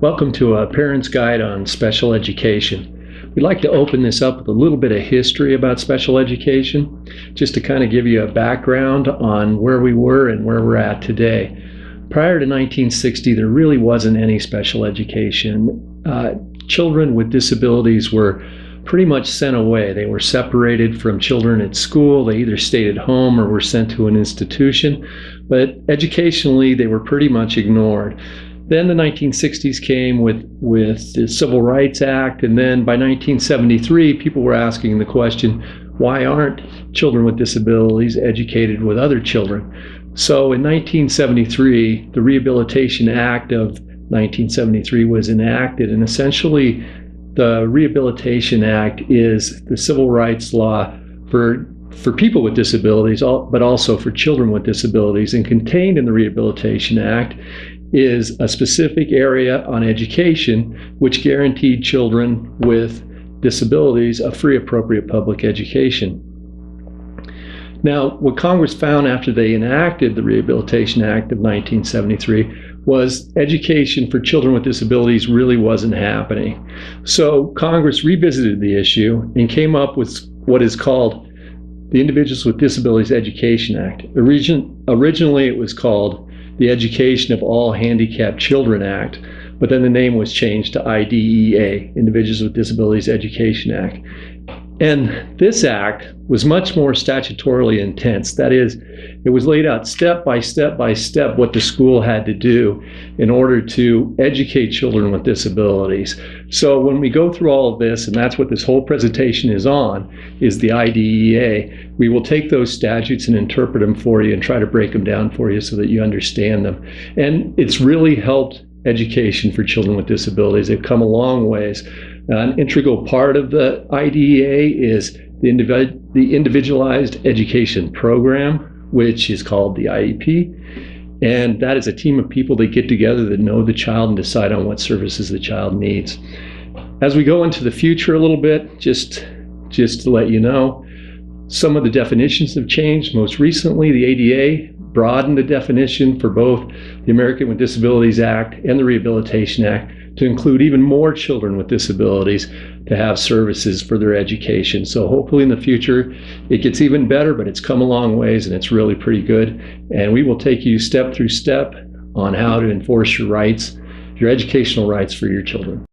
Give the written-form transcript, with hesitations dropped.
Welcome to a Parent's Guide on Special Education. We'd like to open this up with a little bit of history about special education, just to kind of give you a background on where we were and where we're at today. Prior to 1960, there really wasn't any special education. Children with disabilities were pretty much sent away. They were separated from children at school. They either stayed at home or were sent to an institution, but educationally, they were pretty much ignored. Then the 1960s came with the Civil Rights Act, and then by 1973, people were asking the question, why aren't children with disabilities educated with other children? So in 1973, the Rehabilitation Act of 1973 was enacted, and essentially the Rehabilitation Act is the civil rights law for people with disabilities, but also for children with disabilities. And contained in the Rehabilitation Act is a specific area on education which guaranteed children with disabilities a free, appropriate public education. Now, what Congress found after they enacted the Rehabilitation Act of 1973 was education for children with disabilities really wasn't happening. So Congress revisited the issue and came up with what is called the Individuals with Disabilities Education Act. Originally, it was called the Education of All Handicapped Children Act, but then the name was changed to IDEA, Individuals with Disabilities Education Act. And this act was much more statutorily intense. That is, it was laid out step by step by step what the school had to do in order to educate children with disabilities. So when we go through all of this, and that's what this whole presentation is on, is the IDEA, we will take those statutes and interpret them for you and try to break them down for you so that you understand them. And it's really helped education for children with disabilities. They've come a long ways. An integral part of the IDEA is the Individualized Education Program, which is called the IEP. And that is a team of people that get together that know the child and decide on what services the child needs. As we go into the future a little bit, just to let you know, some of the definitions have changed. Most recently, the ADA broadened the definition for both the American with Disabilities Act and the Rehabilitation Act to include even more children with disabilities to have services for their education. So hopefully in the future, it gets even better, but it's come a long ways and it's really pretty good. And we will take you step through step on how to enforce your rights, your educational rights for your children.